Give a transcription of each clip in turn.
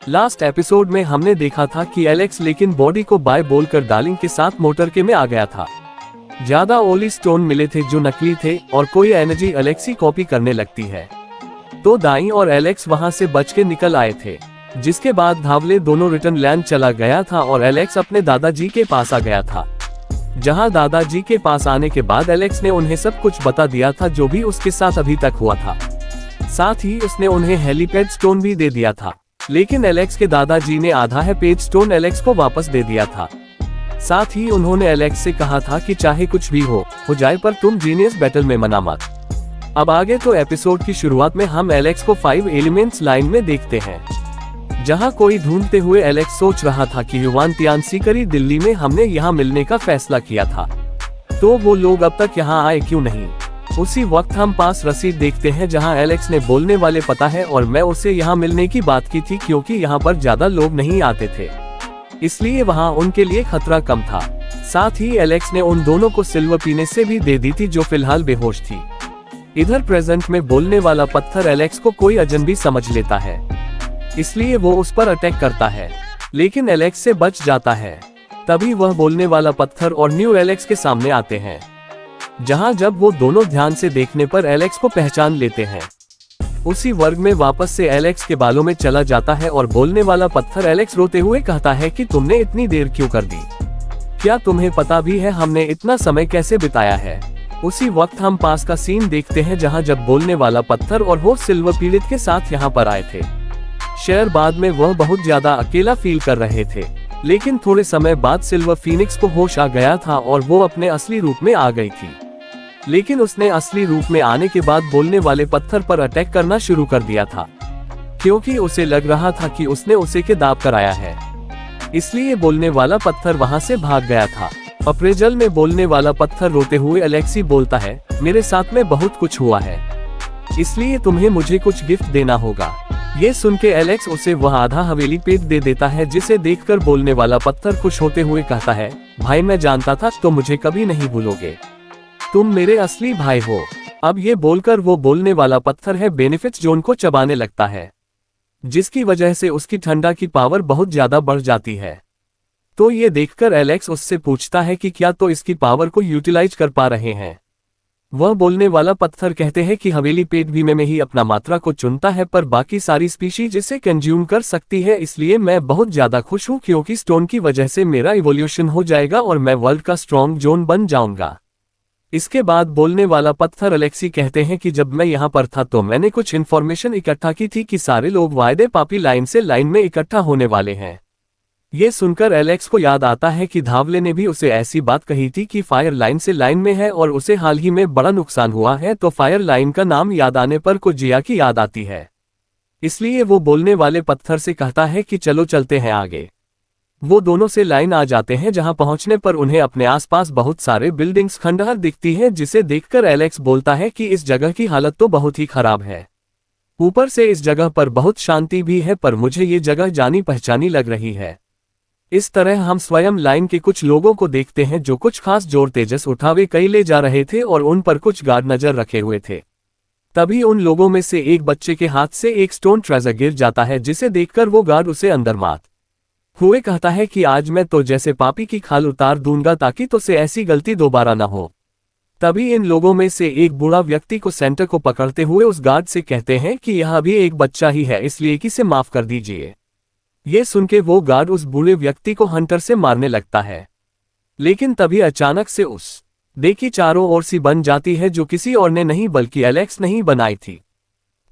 Last episode में हमने देखा था कि एलेक्स लेकिन बॉडी को बाय बोलकर डार्लिंग के साथ मोटर के में आ गया था। ज्यादा ओली स्टोन मिले थे जो नकली थे और कोई एनर्जी एलेक्स ही कॉपी करने लगती है। तो दाई और एलेक्स वहां से बच के निकल आए थे, जिसके बाद धावले दोनों रिटर्न लैंड चला गया था और एलेक्स अपने दादाजी के पास आ गया था। जहां दादाजी के पास आने के बाद एलेक्स ने उन्हें सब कुछ बता दिया था जो भी उसके साथ अभी तक हुआ था। साथ ही उसने उन्हें हेलीपैड स्टोन भी दे दिया था, लेकिन एलेक्स के दादाजी ने आधा है पेज स्टोन एलेक्स को वापस दे दिया था। साथ ही उन्होंने एलेक्स से कहा था कि चाहे कुछ भी हो जाए पर तुम जीनियस बैटल में मना मत। अब आगे तो एपिसोड की शुरुआत में हम एलेक्स को 5 एलिमेंट्स लाइन में देखते हैं, जहां कोई ढूंढते हुए एलेक्स सोच रहा था कि युवान तियान सीकरी दिल्ली में हमने यहाँ मिलने का फैसला किया था, तो वो लोग अब तक यहाँ आए क्यों नहीं। उसी वक्त हम पास रसीद देखते हैं जहां एलेक्स ने बोलने वाले पता है और मैं उससे यहाँ मिलने की बात की थी क्योंकि यहाँ पर ज्यादा लोग नहीं आते थे, इसलिए वहाँ उनके लिए खतरा कम था। साथ ही एलेक्स ने उन दोनों को सिल्वर पीने से भी दे दी थी जो फिलहाल बेहोश थी। इधर प्रेजेंट में बोलने वाला पत्थर एलेक्स को कोई अजनबी समझ लेता है, इसलिए वो उस पर अटैक करता है, लेकिन एलेक्स से बच जाता है। तभी वह बोलने वाला पत्थर और न्यू एलेक्स के सामने आते हैं, जहां जब वो दोनों ध्यान से देखने पर एलेक्स को पहचान लेते हैं। उसी वर्ग में वापस से एलेक्स के बालों में चला जाता है और बोलने वाला पत्थर एलेक्स रोते हुए कहता है कि तुमने इतनी देर क्यों कर दी, क्या तुम्हें पता भी है हमने इतना समय कैसे बिताया है। उसी वक्त हम पास का सीन देखते हैं जहां जब बोलने वाला पत्थर और वो सिल्वर पीलित के साथ यहाँ पर आए थे। शेयर बाद में वह बहुत ज्यादा अकेला फील कर रहे थे, लेकिन थोड़े समय बाद सिल्वर फीनिक्स को होश आ गया था और वो अपने असली रूप में आ गई थी। लेकिन उसने असली रूप में आने के बाद बोलने वाले पत्थर पर अटैक करना शुरू कर दिया था, क्योंकि उसे लग रहा था कि उसने उसे के दाब कराया है, इसलिए बोलने वाला पत्थर वहां से भाग गया था। अप्रेजल में बोलने वाला पत्थर रोते हुए एलेक्सी बोलता है, मेरे साथ में बहुत कुछ हुआ है, इसलिए तुम्हें मुझे कुछ गिफ्ट देना होगा। ये सुन के एलेक्स उसे वह आधा हवेली पेट दे देता है, जिसे देखकर बोलने वाला पत्थर खुश होते हुए कहता है, भाई मैं जानता था तो मुझे कभी नहीं भूलोगे, तुम मेरे असली भाई हो। अब ये बोलकर वो बोलने वाला पत्थर है बेनिफिट्स जोन को चबाने लगता है, जिसकी वजह से उसकी ठंडा की पावर बहुत ज्यादा बढ़ जाती है। तो ये देखकर एलेक्स उससे पूछता है कि क्या तो इसकी पावर को यूटिलाइज कर पा रहे हैं। वह बोलने वाला पत्थर कहते हैं कि हवेली पेट भी में ही अपना मात्रा को चुनता है, पर बाकी सारी स्पीशीज इसे कंज्यूम कर सकती है, इसलिए मैं बहुत ज्यादा खुश हूँ क्योंकि स्टोन की वजह से मेरा इवोल्यूशन हो जाएगा और मैं वर्ल्ड का स्ट्रॉन्ग जोन बन जाऊंगा। इसके बाद बोलने वाला पत्थर एलेक्सी कहते हैं कि जब मैं यहाँ पर था तो मैंने कुछ इन्फॉर्मेशन इकट्ठा की थी कि सारे लोग वायदे पापी लाइन से लाइन में इकट्ठा होने वाले हैं। ये सुनकर एलेक्स को याद आता है कि धावले ने भी उसे ऐसी बात कही थी कि फायर लाइन से लाइन में है और उसे हाल ही में बड़ा नुकसान हुआ है, तो फायर लाइन का नाम याद आने पर को जिया की याद आती है। इसलिए वो बोलने वाले पत्थर से कहता है कि चलो चलते हैं आगे। वो दोनों से लाइन आ जाते हैं, जहां पहुंचने पर उन्हें अपने आसपास बहुत सारे बिल्डिंग्स खंडहर दिखती हैं, जिसे देखकर एलेक्स बोलता है कि इस जगह की हालत तो बहुत ही खराब है। ऊपर से इस जगह पर बहुत शांति भी है, पर मुझे ये जगह जानी पहचानी लग रही है। इस तरह हम स्वयं लाइन के कुछ लोगों को देखते हैं जो कुछ खास जोर तेजस उठावे कई ले जा रहे थे और उन पर कुछ गार्ड नजर रखे हुए थे। तभी उन लोगों में से एक बच्चे के हाथ से एक स्टोन ट्रेजर गिर जाता है, जिसे देखकर वो गार्ड उसे अंदर मात हुए कहता है कि आज मैं तो जैसे पापी की खाल उतार दूंगा ताकि तो से ऐसी गलती दोबारा न हो। तभी इन लोगों में से एक बूढ़ा व्यक्ति को सेंटर को पकड़ते हुए उस गार्ड से कहते हैं कि यह अभी एक बच्चा ही है, इसलिए किसे माफ कर दीजिए। ये सुन के वो गार्ड उस बूढ़े व्यक्ति को हंटर से मारने लगता है, लेकिन तभी अचानक से उस देखी चारों ओर सी बन जाती है, जो किसी और ने नहीं बल्कि एलेक्स ने ही बनाई थी।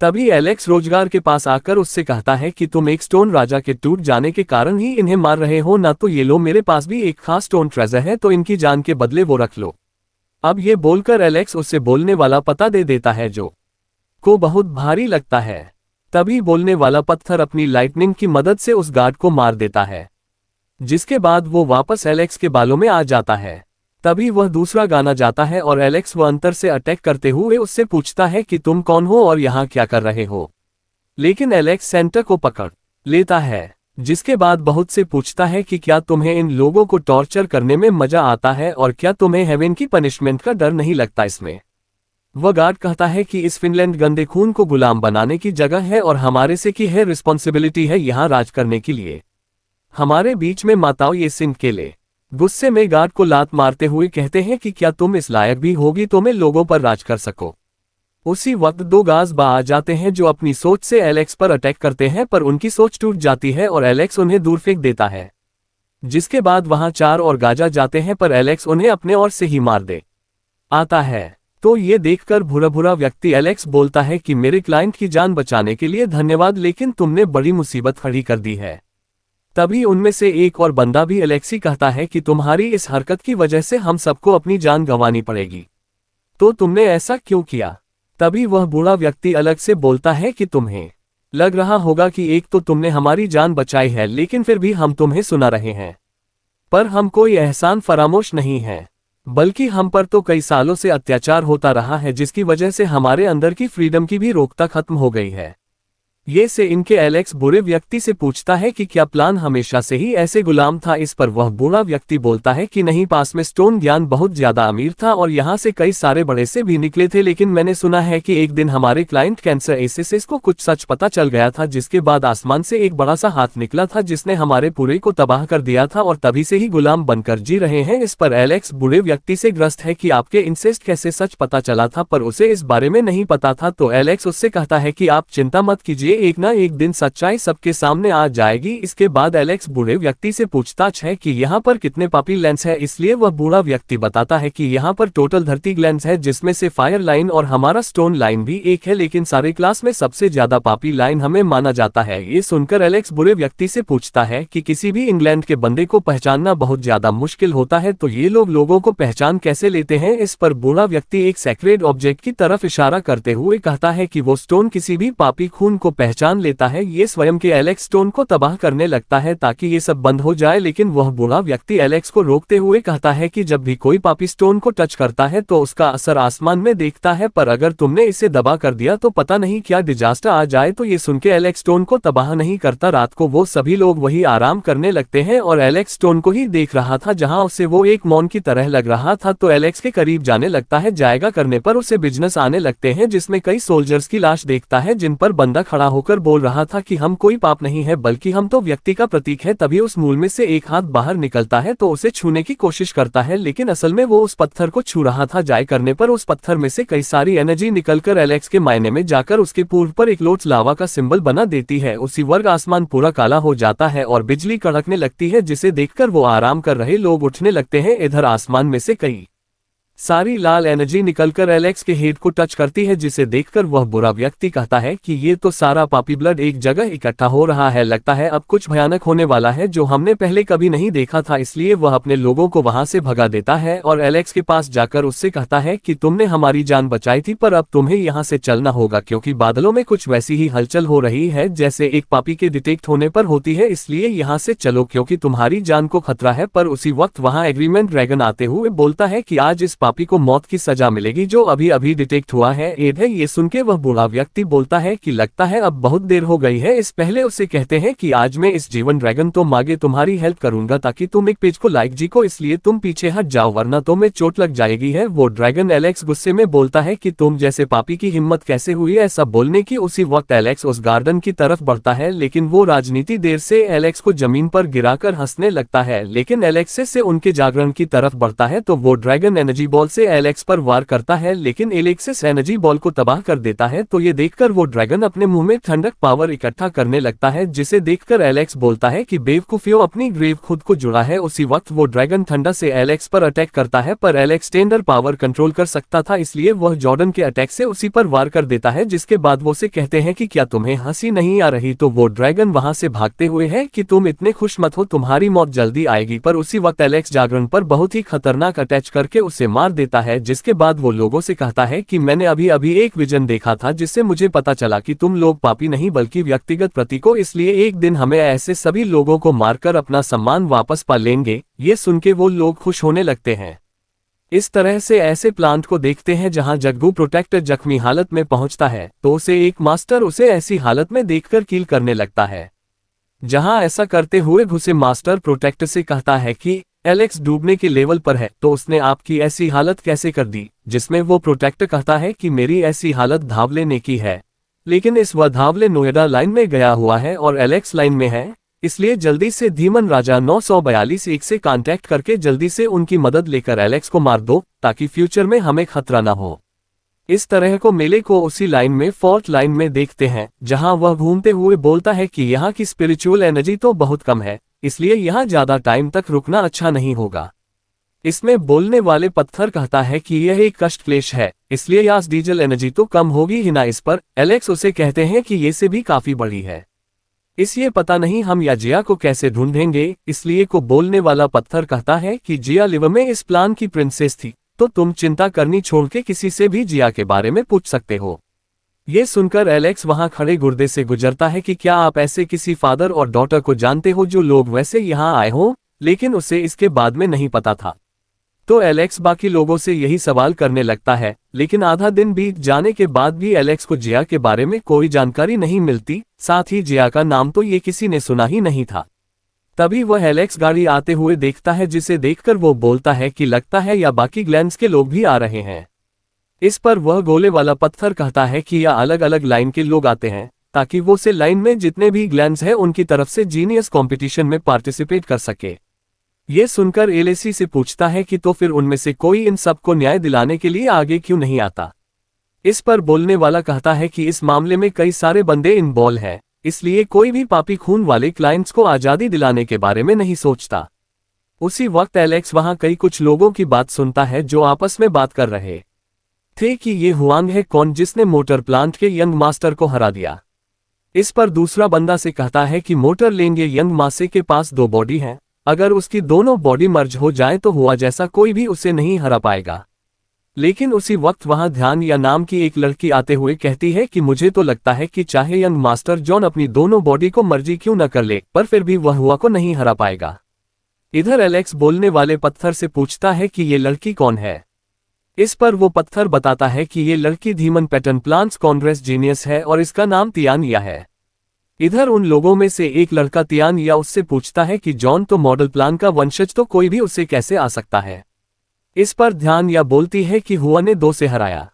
तभी एलेक्स रोजगार के पास आकर उससे कहता है कि तुम एक स्टोन राजा के टूट जाने के कारण ही इन्हें मार रहे हो ना, तो ये लो मेरे पास भी एक खास स्टोन ट्रेजर है, तो इनकी जान के बदले वो रख लो। अब ये बोलकर एलेक्स उससे बोलने वाला पता दे देता है, जो को बहुत भारी लगता है। तभी बोलने वाला पत्थर अपनी लाइटनिंग की मदद से उस गार्ड को मार देता है, जिसके बाद वो वापस एलेक्स के बालों में आ जाता है। तभी वह दूसरा गाना जाता है और एलेक्स वो अंतर से अटैक करते हुए उससे पूछता है कि तुम कौन हो और यहाँ क्या कर रहे हो, लेकिन एलेक्स सेंटर को पकड़ लेता है, जिसके बाद बहुत से पूछता है कि क्या तुम्हें इन लोगों को टॉर्चर करने में मजा आता है और क्या तुम्हें हेवन की पनिशमेंट का डर नहीं लगता इसमें। वह गार्ड कहता है कि इस फिनलैंड गंदे खून को गुलाम बनाने की जगह है और हमारे से की है रिस्पॉन्सिबिलिटी है यहाँ राज करने के लिए। हमारे बीच में माताओं ये सिंह केले। गुस्से में गार्ड को लात मारते हुए कहते हैं कि क्या तुम इस लायक भी होगी तो मैं लोगों पर राज कर सको। उसी वक्त दो गाज़बा आ जाते हैं जो अपनी सोच से एलेक्स पर अटैक करते हैं, पर उनकी सोच टूट जाती है और एलेक्स उन्हें दूर फेंक देता है। जिसके बाद वहां 4 और गाजा जाते हैं, पर एलेक्स उन्हें अपने ओर से ही मार दे आता है। तो ये देखकर भूरा भूरा व्यक्ति एलेक्स बोलता है कि मेरे क्लाइंट की जान बचाने के लिए धन्यवाद, लेकिन तुमने बड़ी मुसीबत खड़ी कर दी है। तभी उनमें से एक और बंदा भी एलेक्सी कहता है कि तुम्हारी इस हरकत की वजह से हम सबको अपनी जान गंवानी पड़ेगी, तो तुमने ऐसा क्यों किया। तभी वह बूढ़ा व्यक्ति अलग से बोलता है कि तुम्हें लग रहा होगा कि एक तो तुमने हमारी जान बचाई है, लेकिन फिर भी हम तुम्हें सुना रहे हैं, पर हम कोई एहसान फरामोश नहीं है, बल्कि हम पर तो कई सालों से अत्याचार होता रहा है, जिसकी वजह से हमारे अंदर की फ्रीडम की भी रोकता खत्म हो गई है। ये से इनके एलेक्स बुरे व्यक्ति से पूछता है कि क्या प्लान हमेशा से ही ऐसे गुलाम था। इस पर वह बूढ़ा व्यक्ति बोलता है कि नहीं, पास में स्टोन ज्ञान बहुत ज्यादा अमीर था और यहाँ से कई सारे बड़े से भी निकले थे, लेकिन मैंने सुना है कि एक दिन हमारे क्लाइंट कैंसर एसिस को कुछ सच पता चल गया था, जिसके बाद आसमान से एक बड़ा सा हाथ निकला था जिसने हमारे पूरे को तबाह कर दिया था और तभी से ही गुलाम बनकर जी रहे हैं। इस पर एलेक्स बूढ़े व्यक्ति से ग्रस्त है कि आपके इंसेस्ट कैसे सच पता चला था, पर उसे इस बारे में नहीं पता था। तो एलेक्स उससे कहता है कि आप चिंता मत कीजिए, एक ना एक दिन सच्चाई सबके सामने आ जाएगी। इसके बाद एलेक्स बूढ़े व्यक्ति से पूछताछ है कि यहाँ पर कितने पापी लेंस है, इसलिए वह बूढ़ा व्यक्ति बताता है कि यहाँ पर टोटल 30 लेंस है, जिसमें से फायर लाइन और हमारा स्टोन लाइन भी एक है, लेकिन सारे क्लास में सबसे ज्यादा पापी लाइन हमें माना जाता है। ये सुनकर एलेक्स बुरे व्यक्ति से पूछता है कि किसी भी इंग्लैंड के बंदे को पहचानना बहुत ज्यादा मुश्किल होता है, तो ये लोग लोगों को पहचान कैसे लेते हैं। इस पर बूढ़ा व्यक्ति एक सेक्रेड ऑब्जेक्ट की तरफ इशारा करते हुए कहता है कि वो स्टोन किसी भी पापी खून को पहचान लेता है। ये स्वयं के एलेक्स स्टोन को तबाह करने लगता है ताकि ये सब बंद हो जाए, लेकिन वह बूढ़ा व्यक्ति एलेक्स को रोकते हुए कहता है कि जब भी कोई पापी स्टोन को टच करता है तो उसका असर आसमान में देखता है, पर अगर तुमने इसे दबा कर दिया तो पता नहीं क्या डिजास्टर आ जाए। तो ये सुन के एलेक्स स्टोन को तबाह नहीं करता। रात को वो सभी लोग वही आराम करने लगते हैं और एलेक्स स्टोन को ही देख रहा था जहां उसे वो एक मौन की तरह लग रहा था। तो एलेक्स के करीब जाने लगता है, जाएगा करने पर उसे बिजनेस आने लगते हैं, जिसमें कई सोल्जर्स की लाश देखता है जिन पर बंदा खड़ा होकर बोल रहा था कि हम कोई पाप नहीं है, बल्कि हम तो व्यक्ति का प्रतीक है। तभी उस मूल में से एक हाथ बाहर निकलता है तो उसे छूने की कोशिश करता है, लेकिन असल में वो उस पत्थर को छू रहा था। जाए करने पर उस पत्थर में से कई सारी एनर्जी निकलकर एलेक्स के मायने में जाकर उसके पूर्व पर एक लोट्स लावा का सिंबल बना देती है। उसी वर्ग आसमान पूरा काला हो जाता है और बिजली कड़कने लगती है, जिसे देखकर वो आराम कर रहे लोग उठने लगते हैं। इधर आसमान में से कई सारी लाल एनर्जी निकलकर एलेक्स के हेड को टच करती है, जिसे देखकर वह बुरा व्यक्ति कहता है कि ये तो सारा पापी ब्लड एक जगह इकट्ठा हो रहा है, लगता है अब कुछ भयानक होने वाला है जो हमने पहले कभी नहीं देखा था। इसलिए वह अपने लोगों को वहां से भगा देता है और एलेक्स के पास जाकर उससे कहता है कि तुमने हमारी जान बचाई थी, पर अब तुम्हें यहाँ से चलना होगा, क्योंकि बादलों में कुछ वैसी ही हलचल हो रही है जैसे एक पापी के डिटेक्ट होने पर होती है, इसलिए यहाँ से चलो क्योंकि तुम्हारी जान को खतरा है। पर उसी वक्त वहाँ एग्रीमेंट ड्रैगन आते हुए बोलता है कि आज इस पापी को मौत की सजा मिलेगी जो अभी अभी डिटेक्ट हुआ है। एड है। ये सुन के वह बूढ़ा व्यक्ति बोलता है कि लगता है अब बहुत देर हो गई है। इस पहले उसे कहते हैं कि आज मैं इस जीवन ड्रैगन तो मांगे तुम्हारी हेल्प करूंगा ताकि तुम एक पेज को लाइक जी को, इसलिए तुम पीछे हट जाओ वरना तो मैं चोट लग जाएगी है। वो ड्रैगन एलेक्स गुस्से में बोलता है कि तुम जैसे पापी की हिम्मत कैसे हुई ऐसा बोलने की। उसी वक्त एलेक्स उस गार्डन की तरफ बढ़ता है, लेकिन वो राजनीति देर से एलेक्स को जमीन पर गिराकर हंसने लगता है, लेकिन एलेक्स से उनके जागरण की तरफ बढ़ता है तो वो ड्रैगन एनर्जी बॉल से एलेक्स पर वार करता है, लेकिन एलेक्सिस एनर्जी बॉल को तबाह कर देता है। तो ये देखकर वो ड्रैगन अपने मुंह में ठंडक पावर इकट्ठा करने लगता है, जिसे देखकर एलेक्स बोलता है कि बेवकूफियों अपनी ग्रेव खुद को जुड़ा है। उसी वक्त वो ड्रैगन ठंडा से एलेक्स पर अटैक करता है, पर एलेक्स टेंडर पावर कंट्रोल कर सकता था, इसलिए वह जॉर्डन के अटैक से उसी पर वार कर देता है। जिसके बाद वो से कहते हैं कि क्या तुम्हें हंसी नहीं आ रही, तो वो ड्रैगन वहां से भागते हुए है कि तुम इतने खुश मत हो, तुम्हारी मौत जल्दी आएगी। पर उसी वक्त एलेक्स जागरण पर बहुत ही खतरनाक अटैच करके उसे मार देता है। जिसके बाद वो लोगों से कहता है कि मैंने अभी अभी एक विजन देखा था जिससे मुझे पता चला कि तुम लोग पापी नहीं बल्कि व्यक्तिगत प्रतीक हो, इसलिए एक दिन हमें ऐसे सभी लोगों को मारकर अपना सम्मान वापस पा लेंगे। ये सुन के वो लोग खुश होने लगते हैं। इस तरह से ऐसे प्लांट को देखते हैं जहां जग्गू प्रोटेक्टर जख्मी हालत में पहुंचता है तो उसे एक मास्टर उसे ऐसी हालत में देखकर कील करने लगता है। जहां ऐसा करते हुए घुसे मास्टर प्रोटेक्टर से कहता है कि एलेक्स डूबने के लेवल पर है तो उसने आपकी ऐसी हालत कैसे कर दी, जिसमें वो प्रोटेक्टर कहता है कि मेरी ऐसी हालत धावले ने की है। लेकिन इस वह धावले नोएडा लाइन में गया हुआ है और एलेक्स लाइन में है, इसलिए जल्दी से धीमन राजा 942 1 से कांटेक्ट करके जल्दी से उनकी मदद लेकर एलेक्स को मार दो ताकि फ्यूचर में हमें खतरा ना हो। इस तरह को मेले को उसी लाइन में फोर्थ लाइन में देखते हैं, जहां वह घूमते हुए बोलता है कि यहाँ की स्पिरिचुअल एनर्जी तो बहुत कम है, इसलिए यहाँ ज्यादा टाइम तक रुकना अच्छा नहीं होगा। इसमें बोलने वाले पत्थर कहता है कि यह एक कष्ट क्लेश है, इसलिए यास डीजल एनर्जी तो कम होगी ही ना। इस पर एलेक्स उसे कहते हैं कि ये से भी काफी बड़ी है, इसलिए पता नहीं हम या जिया को कैसे ढूंढेंगे। इसलिए को बोलने वाला पत्थर कहता है कि जिया लिवर में इस प्लान की प्रिंसेस थी, तो तुम चिंता करनी छोड़ के किसी से भी जिया के बारे में पूछ सकते हो। ये सुनकर एलेक्स वहां खड़े गुर्दे से गुजरता है कि क्या आप ऐसे किसी फादर और डॉटर को जानते हो जो लोग वैसे यहां आए हो, लेकिन उसे इसके बाद में नहीं पता था। तो एलेक्स बाकी लोगों से यही सवाल करने लगता है, लेकिन आधा दिन बीत जाने के बाद भी एलेक्स को जिया के बारे में कोई जानकारी नहीं मिलती, साथ ही जिया का नाम तो ये किसी ने सुना ही नहीं था। तभी वह एलेक्स गाड़ी आते हुए देखता है, जिसे देखकर वो बोलता है कि लगता है या बाकी ग्लैंड्स के लोग भी आ रहे हैं। इस पर वह गोले वाला पत्थर कहता है कि या अलग अलग लाइन के लोग आते हैं ताकि वो से लाइन में जितने भी ग्लैंड्स हैं उनकी तरफ से जीनियस कंपटीशन में पार्टिसिपेट कर सके। ये सुनकर एलेसी से पूछता है कि तो फिर उनमें से कोई इन सबको न्याय दिलाने के लिए आगे क्यों नहीं आता। इस पर बोलने वाला कहता है कि इस मामले में कई सारे बंदे इन्वॉल्व हैं, इसलिए कोई भी पापी खून वाले क्लाइंट्स को आजादी दिलाने के बारे में नहीं सोचता। उसी वक्त एलेक्स वहां कई कुछ लोगों की बात सुनता है जो आपस में बात कर रहे थे कि ये हुआंग है कौन जिसने मोटर प्लांट के यंग मास्टर को हरा दिया। इस पर दूसरा बंदा से कहता है कि मोटर लेंगे यंग मासे के पास 2 बॉडी हैं, अगर उसकी दोनों बॉडी मर्ज हो जाए तो हुआ जैसा कोई भी उसे नहीं हरा पाएगा। लेकिन उसी वक्त वहां ध्यान या नाम की एक लड़की आते हुए कहती है कि मुझे तो लगता है कि चाहे यंग मास्टर जॉन अपनी दोनों बॉडी को मर्जी क्यों न कर ले, पर फिर भी वह हुआ को नहीं हरा पाएगा। इधर एलेक्स बोलने वाले पत्थर से पूछता है कि ये लड़की कौन है। इस पर वो पत्थर बताता है कि ये लड़की Dhiman pattern plants Congress genius है और इसका नाम तियान या है। इधर उन लोगों में से एक लड़का तियान या उससे पूछता है कि जॉन तो मॉडल प्लान का वंशज, तो कोई भी उसे कैसे आ सकता है। इस पर ध्यान या बोलती है कि हुआ ने 2 से हराया।